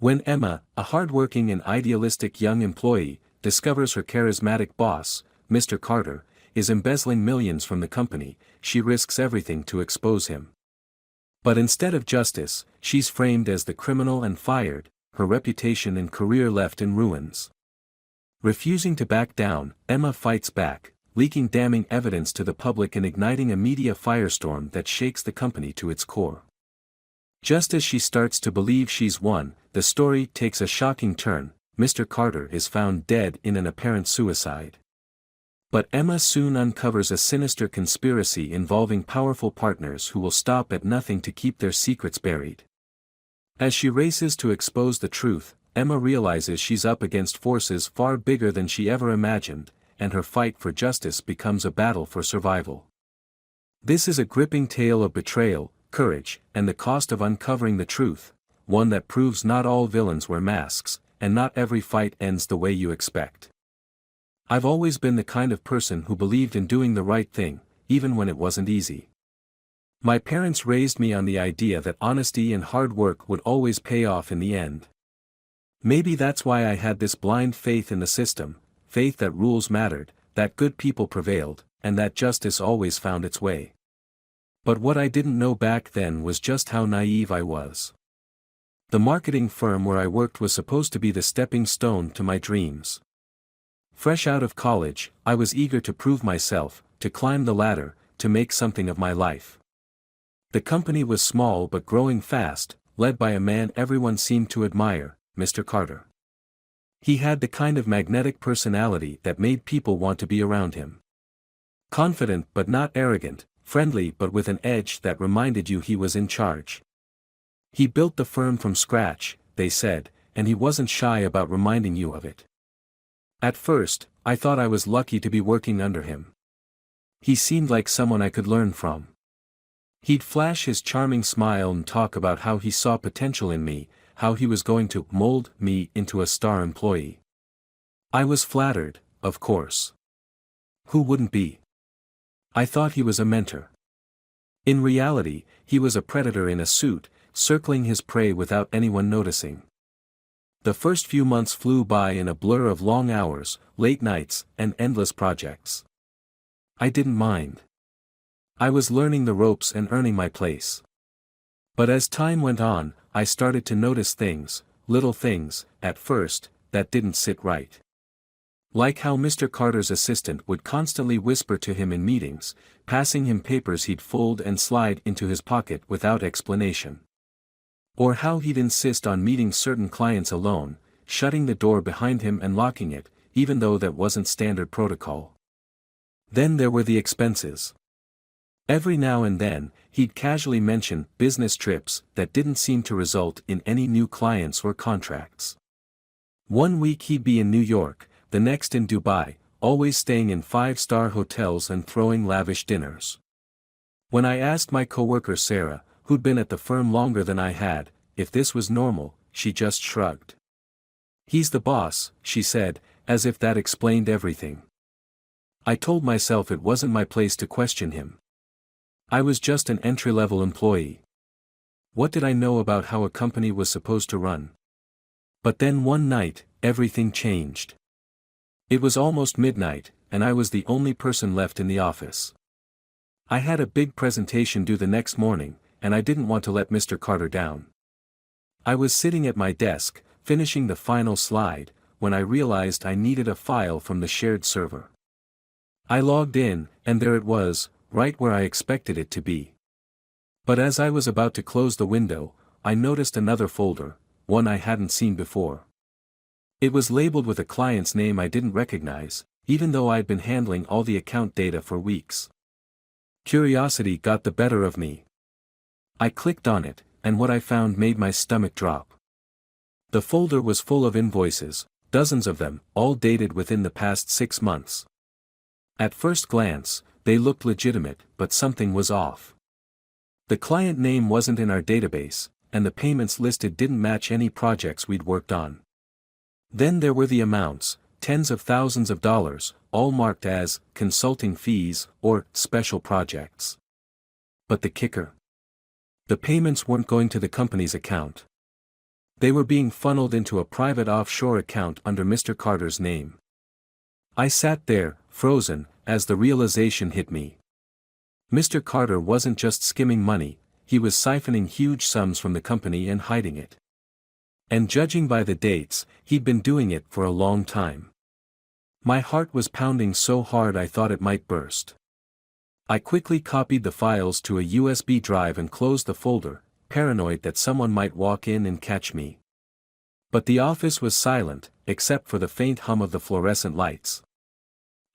When Emma, a hardworking and idealistic young employee, discovers her charismatic boss, Mr. Carter, is embezzling millions from the company, she risks everything to expose him. But instead of justice, she's framed as the criminal and fired, her reputation and career left in ruins. Refusing to back down, Emma fights back, leaking damning evidence to the public and igniting a media firestorm that shakes the company to its core. Just as she starts to believe she's won, the story takes a shocking turn. Mr. Carter is found dead in an apparent suicide. But Emma soon uncovers a sinister conspiracy involving powerful partners who will stop at nothing to keep their secrets buried. As she races to expose the truth, Emma realizes she's up against forces far bigger than she ever imagined, and her fight for justice becomes a battle for survival. This is a gripping tale of betrayal, courage, and the cost of uncovering the truth, one that proves not all villains wear masks, and not every fight ends the way you expect. I've always been the kind of person who believed in doing the right thing, even when it wasn't easy. My parents raised me on the idea that honesty and hard work would always pay off in the end. Maybe that's why I had this blind faith in the system, faith that rules mattered, that good people prevailed, and that justice always found its way. But what I didn't know back then was just how naive I was. The marketing firm where I worked was supposed to be the stepping stone to my dreams. Fresh out of college, I was eager to prove myself, to climb the ladder, to make something of my life. The company was small but growing fast, led by a man everyone seemed to admire, Mr. Carter. He had the kind of magnetic personality that made people want to be around him. Confident but not arrogant, friendly but with an edge that reminded you he was in charge. He built the firm from scratch, they said, and he wasn't shy about reminding you of it. At first, I thought I was lucky to be working under him. He seemed like someone I could learn from. He'd flash his charming smile and talk about how he saw potential in me, how he was going to mold me into a star employee. I was flattered, of course. Who wouldn't be? I thought he was a mentor. In reality, he was a predator in a suit, circling his prey without anyone noticing. The first few months flew by in a blur of long hours, late nights, and endless projects. I didn't mind. I was learning the ropes and earning my place. But as time went on, I started to notice things, little things, at first, that didn't sit right. Like how Mr. Carter's assistant would constantly whisper to him in meetings, passing him papers he'd fold and slide into his pocket without explanation. Or how he'd insist on meeting certain clients alone, shutting the door behind him and locking it, even though that wasn't standard protocol. Then there were the expenses. Every now and then, he'd casually mention business trips that didn't seem to result in any new clients or contracts. One week he'd be in New York, the next in Dubai, always staying in 5-star hotels and throwing lavish dinners. When I asked my coworker Sarah, who'd been at the firm longer than I had, if this was normal, she just shrugged. "He's the boss," she said, as if that explained everything. I told myself it wasn't my place to question him. I was just an entry-level employee. What did I know about how a company was supposed to run? But then one night, everything changed. It was almost midnight, and I was the only person left in the office. I had a big presentation due the next morning, and I didn't want to let Mr. Carter down. I was sitting at my desk, finishing the final slide, when I realized I needed a file from the shared server. I logged in, and there it was, right where I expected it to be. But as I was about to close the window, I noticed another folder, one I hadn't seen before. It was labeled with a client's name I didn't recognize, even though I'd been handling all the account data for weeks. Curiosity got the better of me. I clicked on it, and what I found made my stomach drop. The folder was full of invoices, dozens of them, all dated within the past 6 months. At first glance, they looked legitimate, but something was off. The client name wasn't in our database, and the payments listed didn't match any projects we'd worked on. Then there were the amounts, tens of thousands of dollars, all marked as consulting fees or special projects. But the kicker? The payments weren't going to the company's account. They were being funneled into a private offshore account under Mr. Carter's name. I sat there, frozen, as the realization hit me. Mr. Carter wasn't just skimming money, he was siphoning huge sums from the company and hiding it. And judging by the dates, he'd been doing it for a long time. My heart was pounding so hard I thought it might burst. I quickly copied the files to a USB drive and closed the folder, paranoid that someone might walk in and catch me. But the office was silent, except for the faint hum of the fluorescent lights.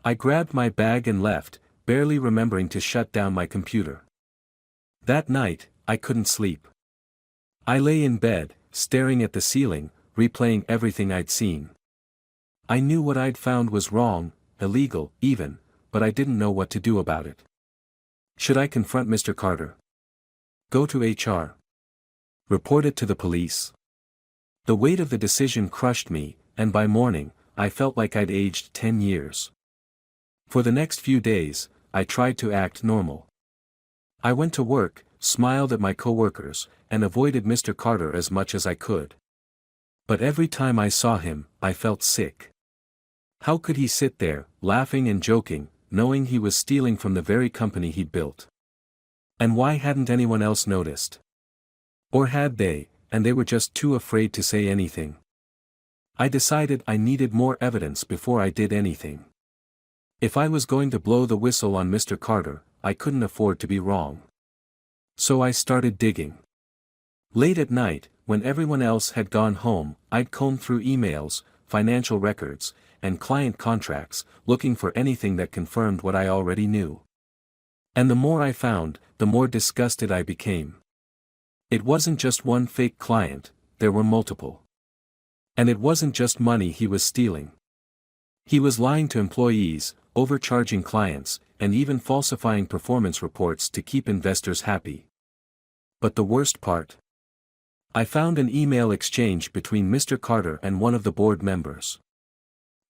I grabbed my bag and left, barely remembering to shut down my computer. That night, I couldn't sleep. I lay in bed, staring at the ceiling, replaying everything I'd seen. I knew what I'd found was wrong, illegal, even, but I didn't know what to do about it. Should I confront Mr. Carter? Go to HR? Report it to the police? The weight of the decision crushed me, and by morning, I felt like I'd aged 10 years. For the next few days, I tried to act normal. I went to work, smiled at my coworkers, and avoided Mr. Carter as much as I could. But every time I saw him, I felt sick. How could he sit there, laughing and joking, knowing he was stealing from the very company he'd built? And why hadn't anyone else noticed? Or had they, and they were just too afraid to say anything? I decided I needed more evidence before I did anything. If I was going to blow the whistle on Mr. Carter, I couldn't afford to be wrong. So I started digging. Late at night, when everyone else had gone home, I'd comb through emails, financial records, and client contracts, looking for anything that confirmed what I already knew. And the more I found, the more disgusted I became. It wasn't just one fake client, there were multiple. And it wasn't just money he was stealing. He was lying to employees, overcharging clients, and even falsifying performance reports to keep investors happy. But the worst part? I found an email exchange between Mr. Carter and one of the board members.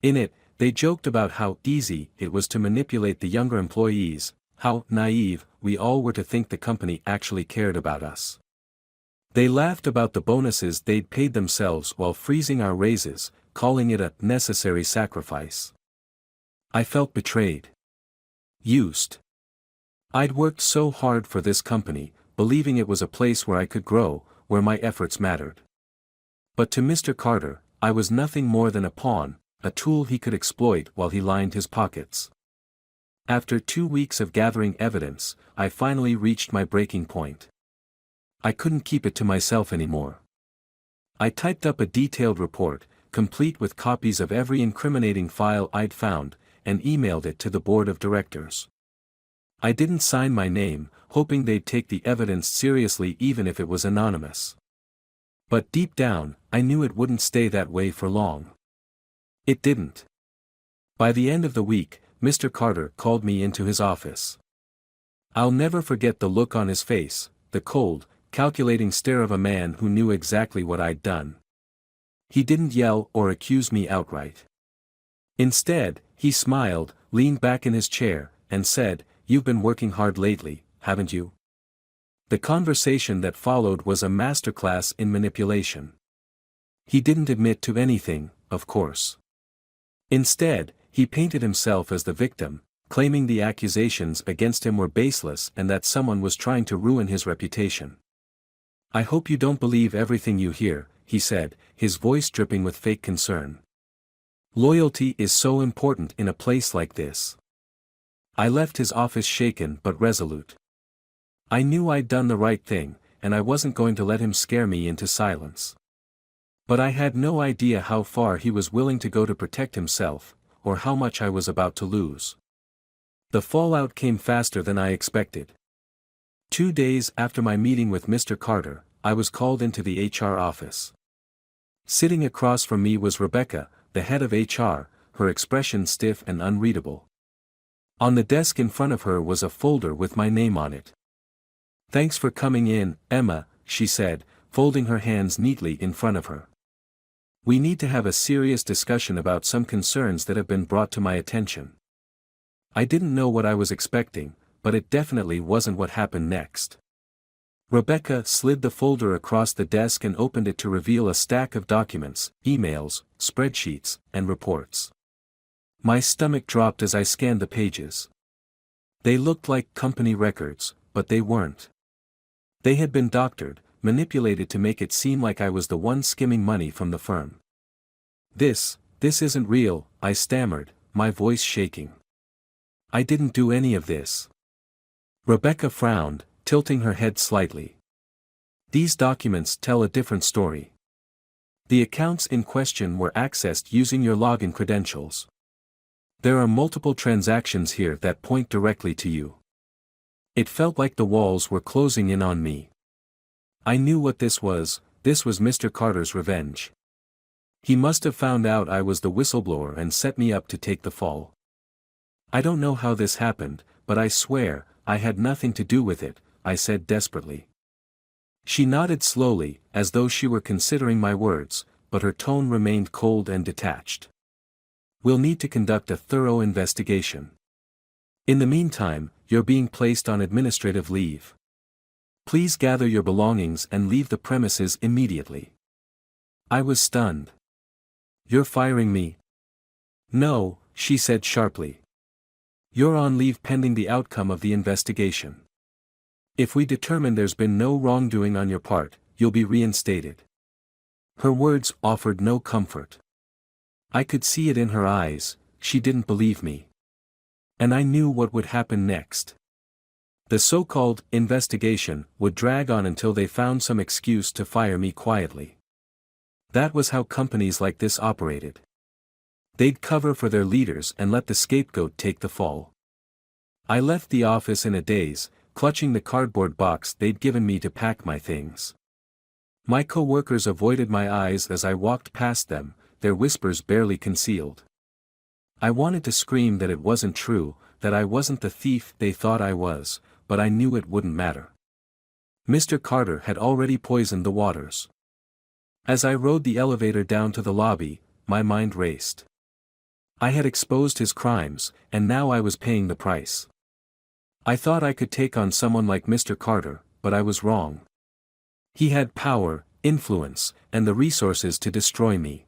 In it, they joked about how easy it was to manipulate the younger employees, how naive we all were to think the company actually cared about us. They laughed about the bonuses they'd paid themselves while freezing our raises, calling it a necessary sacrifice. I felt betrayed. Used. I'd worked so hard for this company, believing it was a place where I could grow, where my efforts mattered. But to Mr. Carter, I was nothing more than a pawn, a tool he could exploit while he lined his pockets. After 2 weeks of gathering evidence, I finally reached my breaking point. I couldn't keep it to myself anymore. I typed up a detailed report, complete with copies of every incriminating file I'd found, and emailed it to the board of directors. I didn't sign my name, hoping they'd take the evidence seriously even if it was anonymous. But deep down, I knew it wouldn't stay that way for long. It didn't. By the end of the week, Mr. Carter called me into his office. I'll never forget the look on his face, the cold, calculating stare of a man who knew exactly what I'd done. He didn't yell or accuse me outright. Instead, he smiled, leaned back in his chair, and said, "You've been working hard lately, haven't you?" The conversation that followed was a masterclass in manipulation. He didn't admit to anything, of course. Instead, he painted himself as the victim, claiming the accusations against him were baseless and that someone was trying to ruin his reputation. "I hope you don't believe everything you hear," he said, his voice dripping with fake concern. "Loyalty is so important in a place like this." I left his office shaken but resolute. I knew I'd done the right thing, and I wasn't going to let him scare me into silence. But I had no idea how far he was willing to go to protect himself, or how much I was about to lose. The fallout came faster than I expected. 2 days after my meeting with Mr. Carter, I was called into the HR office. Sitting across from me was Rebecca, the head of HR, her expression stiff and unreadable. On the desk in front of her was a folder with my name on it. "Thanks for coming in, Emma," she said, folding her hands neatly in front of her. "We need to have a serious discussion about some concerns that have been brought to my attention." I didn't know what I was expecting, but it definitely wasn't what happened next. Rebecca slid the folder across the desk and opened it to reveal a stack of documents, emails, spreadsheets, and reports. My stomach dropped as I scanned the pages. They looked like company records, but they weren't. They had been doctored, manipulated to make it seem like I was the one skimming money from the firm. This isn't real," I stammered, my voice shaking. "I didn't do any of this." Rebecca frowned, tilting her head slightly. "These documents tell a different story. The accounts in question were accessed using your login credentials. There are multiple transactions here that point directly to you." It felt like the walls were closing in on me. I knew what this was Mr. Carter's revenge. He must have found out I was the whistleblower and set me up to take the fall. "I don't know how this happened, but I swear, I had nothing to do with it," I said desperately. She nodded slowly, as though she were considering my words, but her tone remained cold and detached. "We'll need to conduct a thorough investigation. In the meantime, you're being placed on administrative leave. Please gather your belongings and leave the premises immediately." I was stunned. "You're firing me?" "No," she said sharply. "You're on leave pending the outcome of the investigation. If we determine there's been no wrongdoing on your part, you'll be reinstated." Her words offered no comfort. I could see it in her eyes, she didn't believe me. And I knew what would happen next. The so-called investigation would drag on until they found some excuse to fire me quietly. That was how companies like this operated. They'd cover for their leaders and let the scapegoat take the fall. I left the office in a daze, clutching the cardboard box they'd given me to pack my things. My co-workers avoided my eyes as I walked past them, their whispers barely concealed. I wanted to scream that it wasn't true, that I wasn't the thief they thought I was, but I knew it wouldn't matter. Mr. Carter had already poisoned the waters. As I rode the elevator down to the lobby, my mind raced. I had exposed his crimes, and now I was paying the price. I thought I could take on someone like Mr. Carter, but I was wrong. He had power, influence, and the resources to destroy me.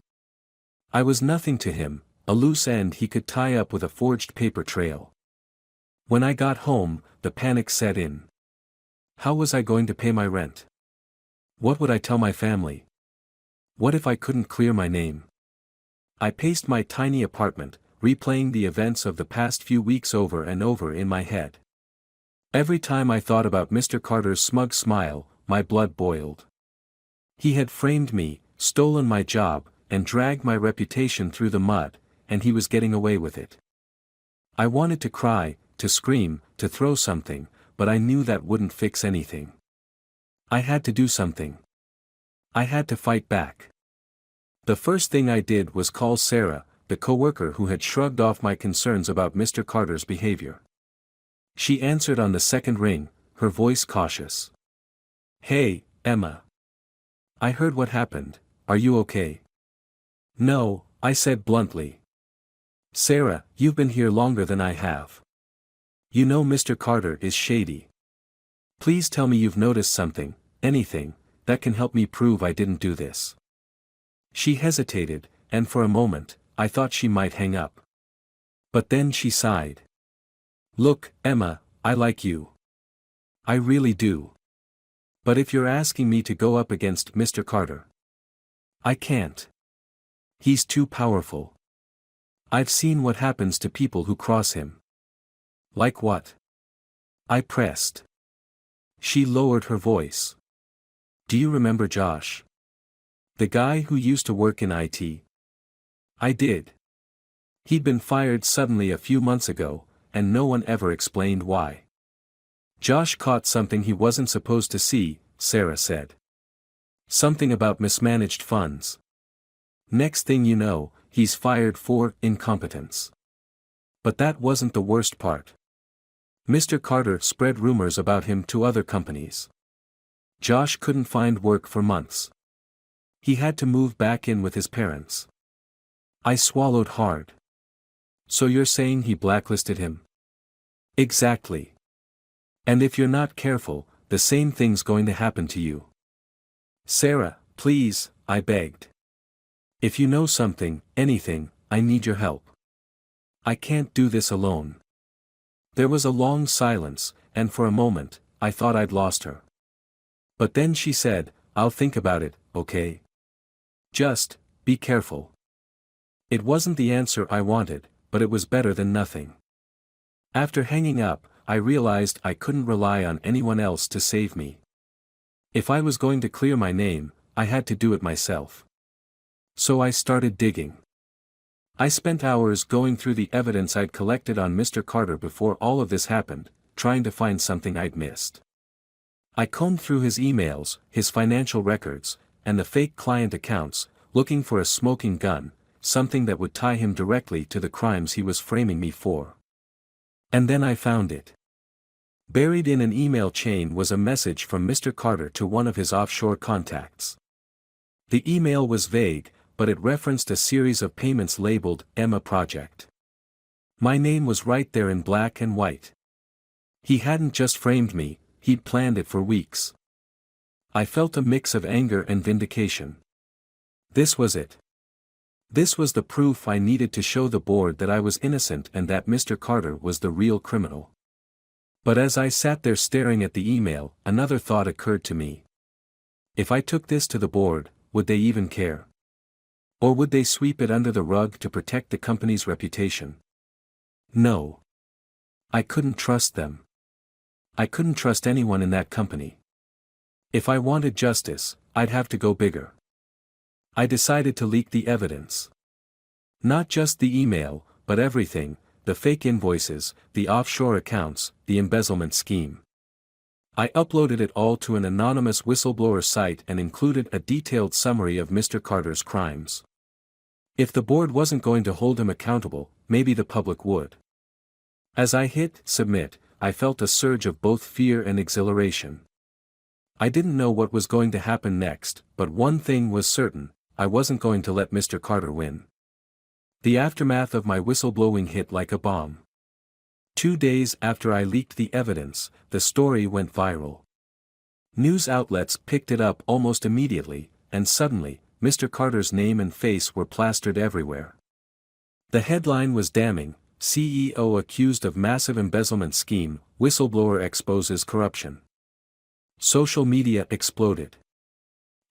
I was nothing to him, a loose end he could tie up with a forged paper trail. When I got home, the panic set in. How was I going to pay my rent? What would I tell my family? What if I couldn't clear my name? I paced my tiny apartment, replaying the events of the past few weeks over and over in my head. Every time I thought about Mr. Carter's smug smile, my blood boiled. He had framed me, stolen my job, and dragged my reputation through the mud, and he was getting away with it. I wanted to cry, to scream, to throw something, but I knew that wouldn't fix anything. I had to do something. I had to fight back. The first thing I did was call Sarah, the coworker who had shrugged off my concerns about Mr. Carter's behavior. She answered on the second ring, her voice cautious. "Hey, Emma. I heard what happened, are you okay?" "No," I said bluntly. "Sarah, you've been here longer than I have. You know Mr. Carter is shady. Please tell me you've noticed something, anything, that can help me prove I didn't do this." She hesitated, and for a moment, I thought she might hang up. But then she sighed. "Look, Emma, I like you. I really do. But if you're asking me to go up against Mr. Carter, I can't. He's too powerful. I've seen what happens to people who cross him." "Like what?" I pressed. She lowered her voice. "Do you remember Josh? The guy who used to work in IT?" I did. He'd been fired suddenly a few months ago, and no one ever explained why. "Josh caught something he wasn't supposed to see," Sarah said. "Something about mismanaged funds. Next thing you know, he's fired for incompetence." But that wasn't the worst part. Mr. Carter spread rumors about him to other companies. Josh couldn't find work for months. He had to move back in with his parents. I swallowed hard. "So you're saying he blacklisted him?" "Exactly. And if you're not careful, the same thing's going to happen to you. Sarah, please, I begged. If you know something, anything, I need your help. I can't do this alone. There was a long silence, and for a moment, I thought I'd lost her. But then she said, I'll think about it, okay? Just, be careful. It wasn't the answer I wanted, but it was better than nothing. After hanging up, I realized I couldn't rely on anyone else to save me. If I was going to clear my name, I had to do it myself. So I started digging. I spent hours going through the evidence I'd collected on Mr. Carter before all of this happened, trying to find something I'd missed. I combed through his emails, his financial records, and the fake client accounts, looking for a smoking gun, something that would tie him directly to the crimes he was framing me for. And then I found it. Buried in an email chain was a message from Mr. Carter to one of his offshore contacts. The email was vague, but it referenced a series of payments labeled Emma Project. My name was right there in black and white. He hadn't just framed me, he'd planned it for weeks. I felt a mix of anger and vindication. This was it. This was the proof I needed to show the board that I was innocent and that Mr. Carter was the real criminal. But as I sat there staring at the email, another thought occurred to me. If I took this to the board, would they even care? Or would they sweep it under the rug to protect the company's reputation? No. I couldn't trust them. I couldn't trust anyone in that company. If I wanted justice, I'd have to go bigger. I decided to leak the evidence. Not just the email, but everything, the fake invoices, the offshore accounts, the embezzlement scheme. I uploaded it all to an anonymous whistleblower site and included a detailed summary of Mr. Carter's crimes. If the board wasn't going to hold him accountable, maybe the public would. As I hit submit, I felt a surge of both fear and exhilaration. I didn't know what was going to happen next, but one thing was certain, I wasn't going to let Mr. Carter win. The aftermath of my whistleblowing hit like a bomb. 2 days after I leaked the evidence, the story went viral. News outlets picked it up almost immediately, and suddenly, Mr. Carter's name and face were plastered everywhere. The headline was damning: CEO accused of massive embezzlement scheme, whistleblower exposes corruption. Social media exploded.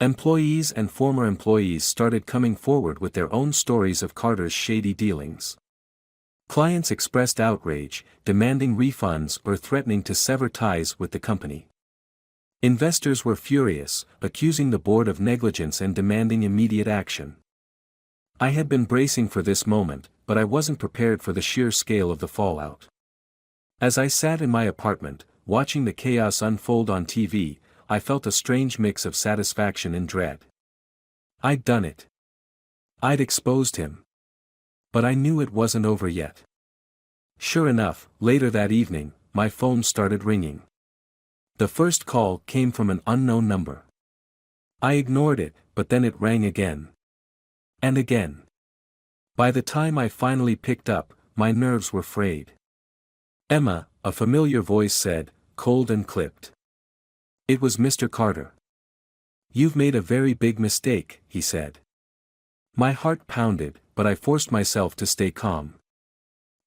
Employees and former employees started coming forward with their own stories of Carter's shady dealings. Clients expressed outrage, demanding refunds or threatening to sever ties with the company. Investors were furious, accusing the board of negligence and demanding immediate action. I had been bracing for this moment, but I wasn't prepared for the sheer scale of the fallout. As I sat in my apartment, watching the chaos unfold on TV, I felt a strange mix of satisfaction and dread. I'd done it. I'd exposed him. But I knew it wasn't over yet. Sure enough, later that evening, my phone started ringing. The first call came from an unknown number. I ignored it, but then it rang again. And again. By the time I finally picked up, my nerves were frayed. Emma, a familiar voice said, cold and clipped. It was Mr. Carter. You've made a very big mistake, he said. My heart pounded, but I forced myself to stay calm.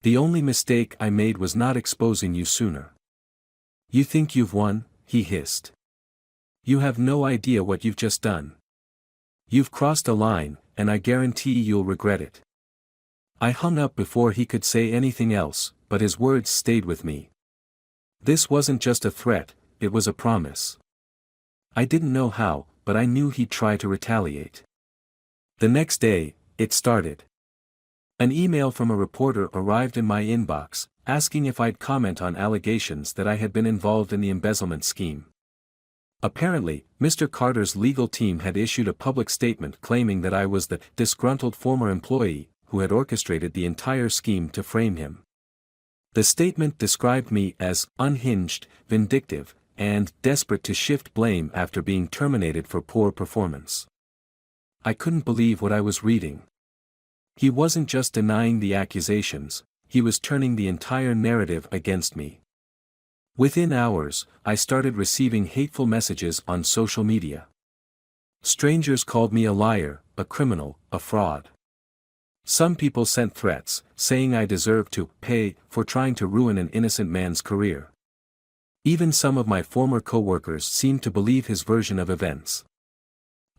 The only mistake I made was not exposing you sooner. You think you've won, he hissed. You have no idea what you've just done. You've crossed a line, and I guarantee you'll regret it. I hung up before he could say anything else, but his words stayed with me. This wasn't just a threat, it was a promise. I didn't know how, but I knew he'd try to retaliate. The next day, it started. An email from a reporter arrived in my inbox, asking if I'd comment on allegations that I had been involved in the embezzlement scheme. Apparently, Mr. Carter's legal team had issued a public statement claiming that I was the disgruntled former employee who had orchestrated the entire scheme to frame him. The statement described me as unhinged, vindictive, and desperate to shift blame after being terminated for poor performance. I couldn't believe what I was reading. He wasn't just denying the accusations, he was turning the entire narrative against me. Within hours, I started receiving hateful messages on social media. Strangers called me a liar, a criminal, a fraud. Some people sent threats, saying I deserved to pay for trying to ruin an innocent man's career. Even some of my former coworkers seemed to believe his version of events.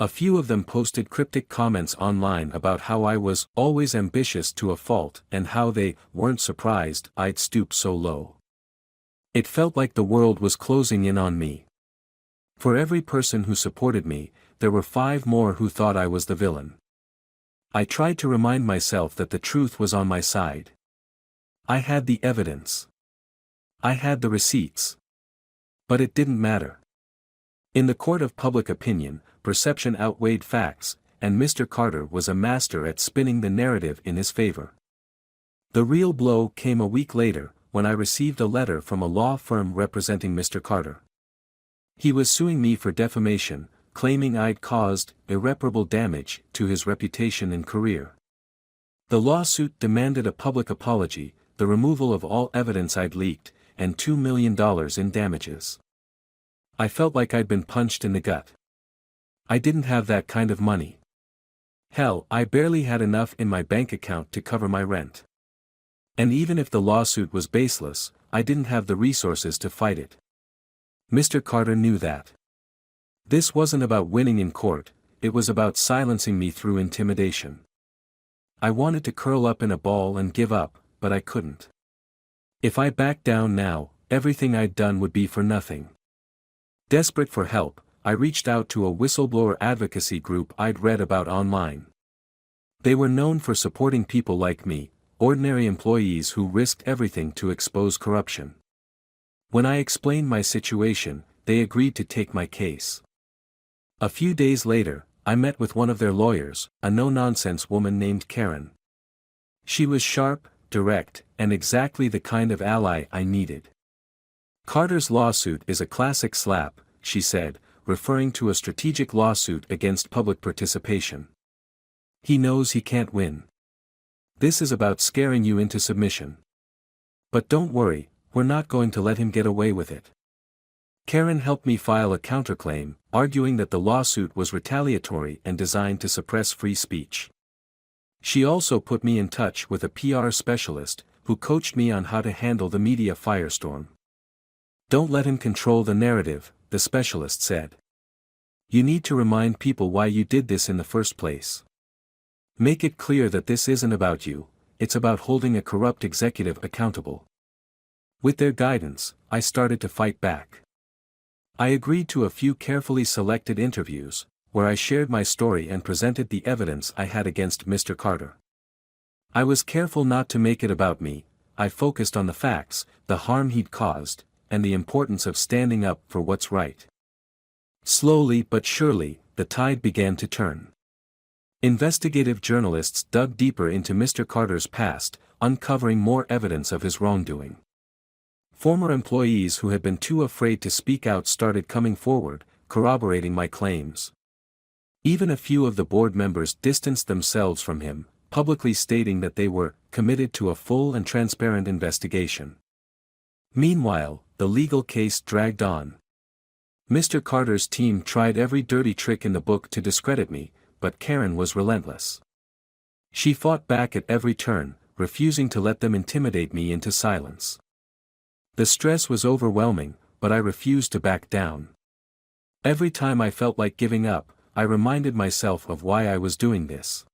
A few of them posted cryptic comments online about how I was always ambitious to a fault and how they weren't surprised I'd stoop so low. It felt like the world was closing in on me. For every person who supported me, there were 5 more who thought I was the villain. I tried to remind myself that the truth was on my side. I had the evidence. I had the receipts. But it didn't matter. In the court of public opinion, perception outweighed facts, and Mr. Carter was a master at spinning the narrative in his favor. The real blow came a week later, when I received a letter from a law firm representing Mr. Carter. He was suing me for defamation, claiming I'd caused irreparable damage to his reputation and career. The lawsuit demanded a public apology, the removal of all evidence I'd leaked, and $2 million in damages. I felt like I'd been punched in the gut. I didn't have that kind of money. Hell, I barely had enough in my bank account to cover my rent. And even if the lawsuit was baseless, I didn't have the resources to fight it. Mr. Carter knew that. This wasn't about winning in court, it was about silencing me through intimidation. I wanted to curl up in a ball and give up, but I couldn't. If I backed down now, everything I'd done would be for nothing. Desperate for help, I reached out to a whistleblower advocacy group I'd read about online. They were known for supporting people like me, ordinary employees who risked everything to expose corruption. When I explained my situation, they agreed to take my case. A few days later, I met with one of their lawyers, a no-nonsense woman named Karen. She was sharp, direct, and exactly the kind of ally I needed. Carter's lawsuit is a classic slap, she said, referring to a strategic lawsuit against public participation. He knows he can't win. This is about scaring you into submission. But don't worry, we're not going to let him get away with it. Karen helped me file a counterclaim, arguing that the lawsuit was retaliatory and designed to suppress free speech. She also put me in touch with a PR specialist, who coached me on how to handle the media firestorm. Don't let him control the narrative, the specialist said. You need to remind people why you did this in the first place. Make it clear that this isn't about you, it's about holding a corrupt executive accountable. With their guidance, I started to fight back. I agreed to a few carefully selected interviews, where I shared my story and presented the evidence I had against Mr. Carter. I was careful not to make it about me, I focused on the facts, the harm he'd caused, and the importance of standing up for what's right. Slowly but surely, the tide began to turn. Investigative journalists dug deeper into Mr. Carter's past, uncovering more evidence of his wrongdoing. Former employees who had been too afraid to speak out started coming forward, corroborating my claims. Even a few of the board members distanced themselves from him, publicly stating that they were committed to a full and transparent investigation. Meanwhile, the legal case dragged on. Mr. Carter's team tried every dirty trick in the book to discredit me, but Karen was relentless. She fought back at every turn, refusing to let them intimidate me into silence. The stress was overwhelming, but I refused to back down. Every time I felt like giving up, I reminded myself of why I was doing this.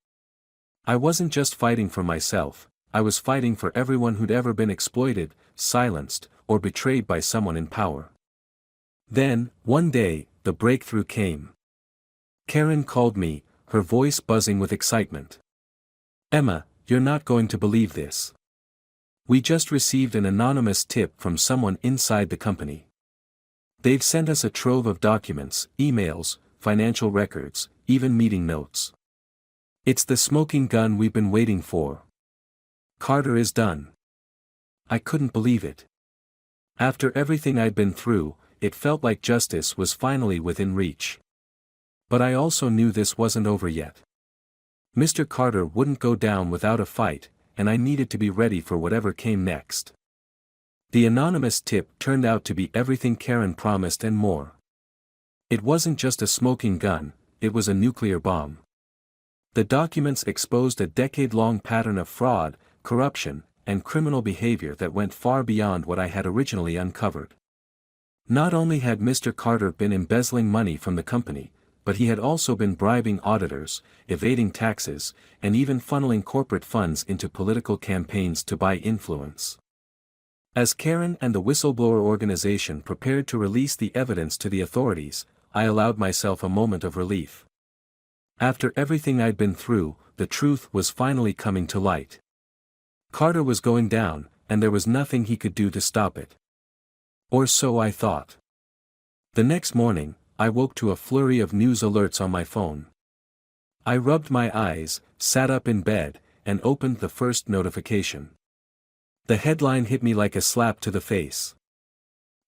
I wasn't just fighting for myself, I was fighting for everyone who'd ever been exploited, silenced, or betrayed by someone in power. Then, one day, the breakthrough came. Karen called me, her voice buzzing with excitement. Emma, you're not going to believe this. We just received an anonymous tip from someone inside the company. They've sent us a trove of documents, emails, financial records, even meeting notes. It's the smoking gun we've been waiting for. Carter is done. I couldn't believe it. After everything I'd been through, it felt like justice was finally within reach. But I also knew this wasn't over yet. Mr. Carter wouldn't go down without a fight, and I needed to be ready for whatever came next. The anonymous tip turned out to be everything Karen promised and more. It wasn't just a smoking gun, it was a nuclear bomb. The documents exposed a decade-long pattern of fraud, corruption, and criminal behavior that went far beyond what I had originally uncovered. Not only had Mr. Carter been embezzling money from the company, but he had also been bribing auditors, evading taxes, and even funneling corporate funds into political campaigns to buy influence. As Karen and the whistleblower organization prepared to release the evidence to the authorities, I allowed myself a moment of relief. After everything I'd been through, the truth was finally coming to light. Carter was going down, and there was nothing he could do to stop it. Or so I thought. The next morning, I woke to a flurry of news alerts on my phone. I rubbed my eyes, sat up in bed, and opened the first notification. The headline hit me like a slap to the face.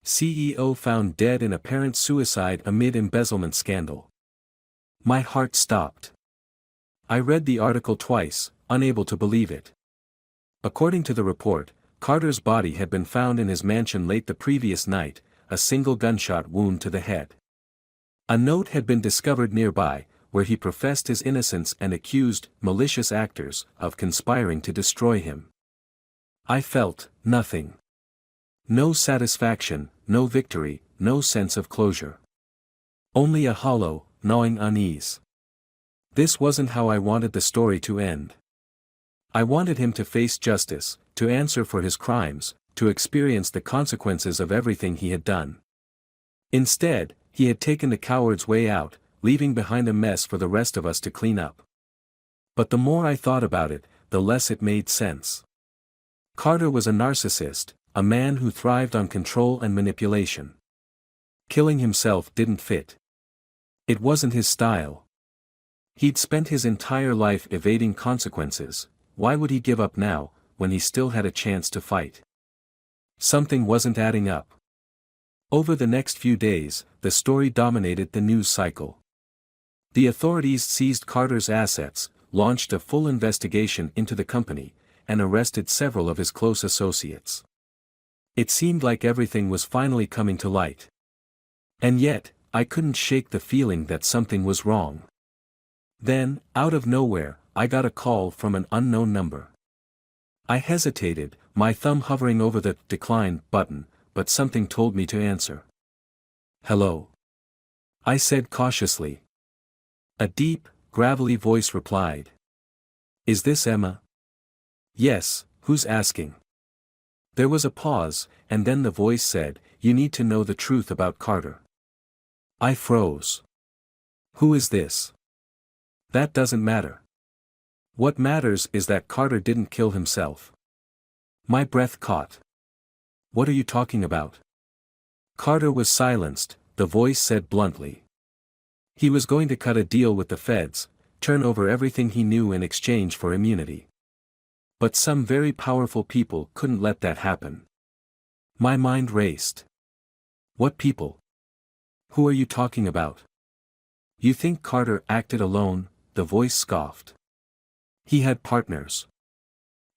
CEO found dead in apparent suicide amid embezzlement scandal. My heart stopped. I read the article twice, unable to believe it. According to the report, Carter's body had been found in his mansion late the previous night, a single gunshot wound to the head. A note had been discovered nearby, where he professed his innocence and accused malicious actors of conspiring to destroy him. I felt nothing. No satisfaction, no victory, no sense of closure. Only a hollow, gnawing unease. This wasn't how I wanted the story to end. I wanted him to face justice, to answer for his crimes, to experience the consequences of everything he had done. Instead, he had taken the coward's way out, leaving behind a mess for the rest of us to clean up. But the more I thought about it, the less it made sense. Carter was a narcissist, a man who thrived on control and manipulation. Killing himself didn't fit. It wasn't his style. He'd spent his entire life evading consequences. Why would he give up now, when he still had a chance to fight? Something wasn't adding up. Over the next few days, the story dominated the news cycle. The authorities seized Carter's assets, launched a full investigation into the company, and arrested several of his close associates. It seemed like everything was finally coming to light. And yet, I couldn't shake the feeling that something was wrong. Then, out of nowhere, I got a call from an unknown number. I hesitated, my thumb hovering over the decline button, but something told me to answer. "Hello?" I said cautiously. A deep, gravelly voice replied. "Is this Emma?" "Yes, who's asking?" There was a pause, and then the voice said, "You need to know the truth about Carter." I froze. "Who is this?" "That doesn't matter. What matters is that Carter didn't kill himself." My breath caught. "What are you talking about?" Carter was silenced, the voice said bluntly. He was going to cut a deal with the feds, turn over everything he knew in exchange for immunity. But some very powerful people couldn't let that happen. My mind raced. "What people? Who are you talking about?" "You think Carter acted alone?" the voice scoffed. "He had partners.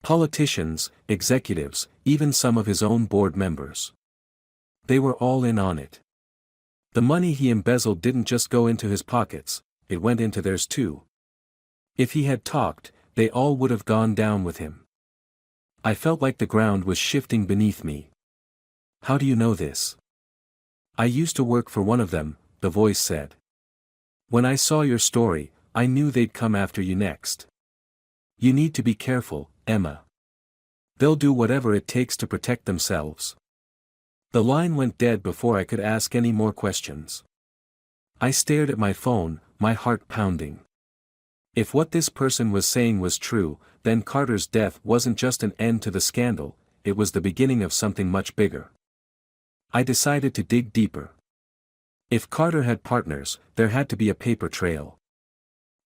Politicians, executives, even some of his own board members. They were all in on it. The money he embezzled didn't just go into his pockets, it went into theirs too. If he had talked, they all would have gone down with him." I felt like the ground was shifting beneath me. "How do you know this?" "I used to work for one of them," the voice said. "When I saw your story, I knew they'd come after you next. You need to be careful, Emma. They'll do whatever it takes to protect themselves." The line went dead before I could ask any more questions. I stared at my phone, my heart pounding. If what this person was saying was true, then Carter's death wasn't just an end to the scandal, it was the beginning of something much bigger. I decided to dig deeper. If Carter had partners, there had to be a paper trail.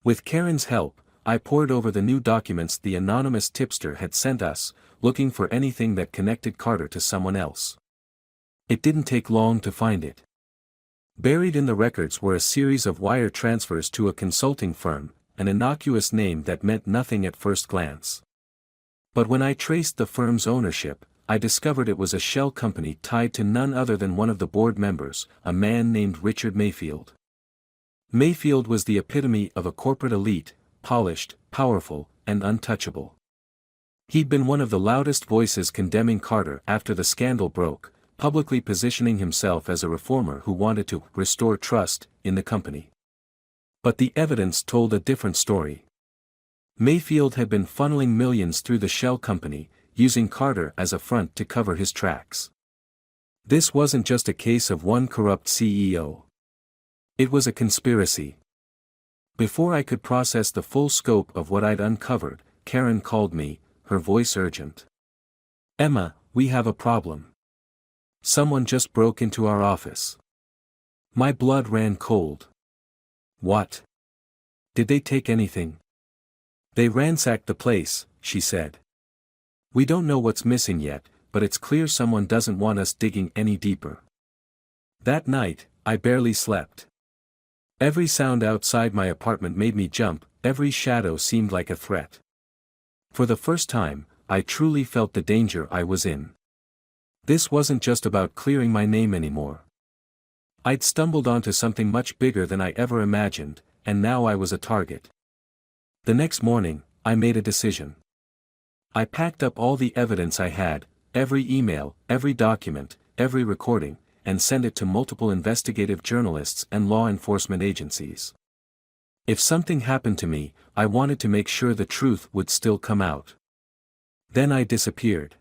With Karen's help, I pored over the new documents the anonymous tipster had sent us, looking for anything that connected Carter to someone else. It didn't take long to find it. Buried in the records were a series of wire transfers to a consulting firm, an innocuous name that meant nothing at first glance. But when I traced the firm's ownership, I discovered it was a shell company tied to none other than one of the board members, a man named Richard Mayfield. Mayfield was the epitome of a corporate elite, polished, powerful, and untouchable. He'd been one of the loudest voices condemning Carter after the scandal broke, publicly positioning himself as a reformer who wanted to restore trust in the company. But the evidence told a different story. Mayfield had been funneling millions through the shell company, using Carter as a front to cover his tracks. This wasn't just a case of one corrupt CEO. It was a conspiracy. Before I could process the full scope of what I'd uncovered, Karen called me, her voice urgent. "Emma, we have a problem. Someone just broke into our office." My blood ran cold. "What? Did they take anything?" "They ransacked the place," she said. "We don't know what's missing yet, but it's clear someone doesn't want us digging any deeper." That night, I barely slept. Every sound outside my apartment made me jump, every shadow seemed like a threat. For the first time, I truly felt the danger I was in. This wasn't just about clearing my name anymore. I'd stumbled onto something much bigger than I ever imagined, and now I was a target. The next morning, I made a decision. I packed up all the evidence I had, every email, every document, every recording, and sent it to multiple investigative journalists and law enforcement agencies. If something happened to me, I wanted to make sure the truth would still come out. Then I disappeared.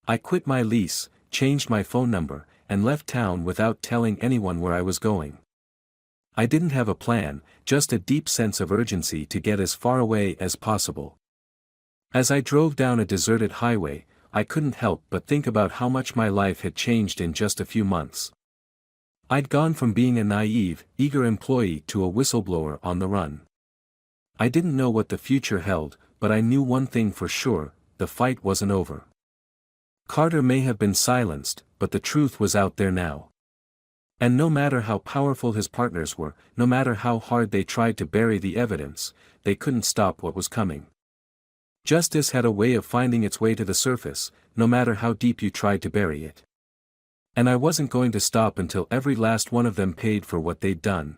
I quit my lease, changed my phone number, and left town without telling anyone where I was going. I didn't have a plan, just a deep sense of urgency to get as far away as possible. As I drove down a deserted highway, I couldn't help but think about how much my life had changed in just a few months. I'd gone from being a naive, eager employee to a whistleblower on the run. I didn't know what the future held, but I knew one thing for sure: the fight wasn't over. Carter may have been silenced, but the truth was out there now. And no matter how powerful his partners were, no matter how hard they tried to bury the evidence, they couldn't stop what was coming. Justice had a way of finding its way to the surface, no matter how deep you tried to bury it. And I wasn't going to stop until every last one of them paid for what they'd done.